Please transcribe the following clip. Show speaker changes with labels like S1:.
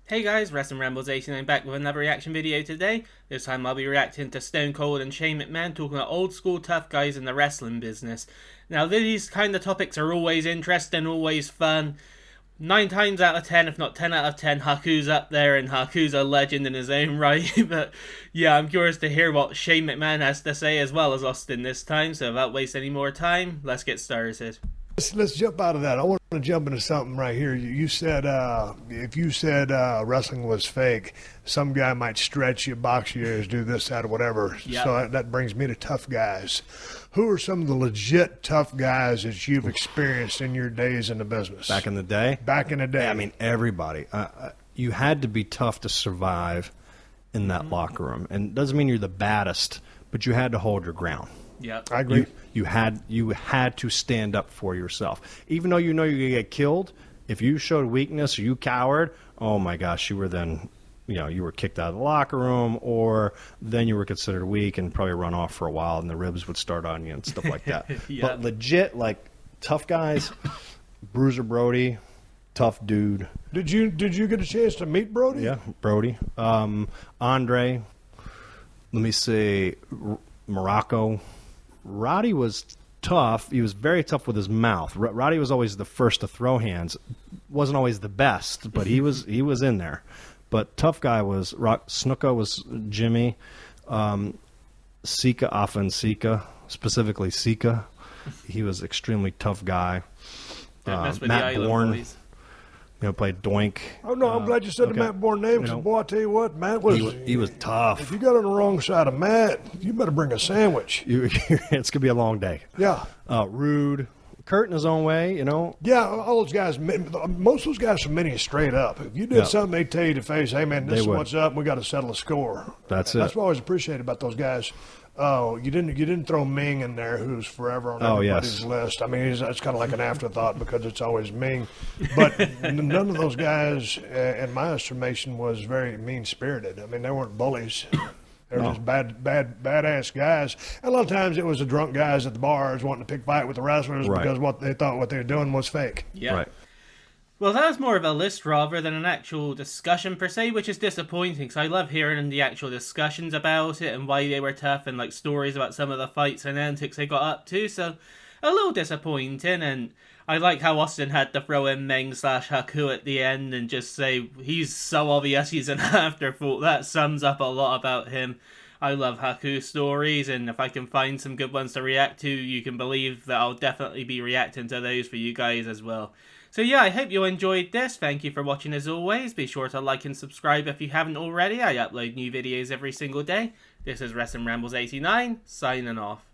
S1: Hey guys, Wrestling Rambles 89 back with another reaction video today. This time I'll be reacting to Stone Cold and Shane McMahon talking about old school tough guys in the wrestling business. Now these kind of topics are always interesting, always fun. 9 times out of 10, if not 10 out of 10, Haku's up there and Haku's a legend in his own right. But yeah, I'm curious to hear what Shane McMahon has to say as well as Austin this time. So without wasting any more time, let's get started.
S2: Let's jump out of that. I want to jump into something right here. You said if you said wrestling was fake, some guy might stretch you, box you, do this, that, or whatever.
S1: Yep.
S2: So that brings me to tough guys. Who are some of the legit tough guys that you've experienced in your days in the business?
S3: Back in the day?
S2: Back in the day.
S3: I mean, everybody. You had to be tough to survive in that locker room. And it doesn't mean you're the baddest, but you had to hold your ground.
S1: Yep.
S2: I agree.
S3: You had to stand up for yourself. Even though you know you're going to get killed, if you showed weakness or you cowered, oh my gosh, you were then, you were kicked out of the locker room, or then you were considered weak and probably run off for a while and the ribs would start on you and stuff like that.
S1: Yep.
S3: But legit, like, tough guys, Bruiser Brody, tough dude.
S2: Did you get a chance to meet Brody?
S3: Yeah, Brody. Andre, let me say, Morocco. Roddy was tough. He was very tough with his mouth. Roddy was always the first to throw hands. Wasn't always the best, but he was in there. But tough guy was Snuka was Jimmy. Sika Afa, specifically Sika. He was extremely tough guy. Matt Bourne. Played Doink.
S2: Oh, no, I'm glad you said the Matt Bourne name, because, boy, I tell you what, Matt was...
S3: He was tough.
S2: If you got on the wrong side of Matt, you better bring a sandwich.
S3: It's going to be a long day.
S2: Yeah.
S3: Rude. Kurt in his own way,
S2: Yeah, all those guys, most of those guys from Minnie straight up. If you did something, they'd tell you to face, hey, man, this is what's up, we got to settle a score.
S3: That's it.
S2: That's what I always appreciated about those guys. Oh, you didn't throw Ming in there, who's forever on everybody's list. I mean, it's kind of like an afterthought because it's always Ming. But none of those guys, in my estimation, was very mean-spirited. I mean, they weren't bullies. They were just badass guys. And a lot of times it was the drunk guys at the bars wanting to pick fight with the wrestlers because what they thought what they were doing was fake.
S1: Yeah.
S3: Right.
S1: Well, that was more of a list rather than an actual discussion per se, which is disappointing because I love hearing the actual discussions about it and why they were tough and like stories about some of the fights and antics they got up to. So a little disappointing, and I like how Austin had to throw in Meng/Haku at the end and just say he's so obvious he's an afterthought. That sums up a lot about him. I love Haku stories, and if I can find some good ones to react to, you can believe that I'll definitely be reacting to those for you guys as well. So yeah, I hope you enjoyed this. Thank you for watching as always. Be sure to like and subscribe if you haven't already. I upload new videos every single day. This is Wrestling Rambles 89, signing off.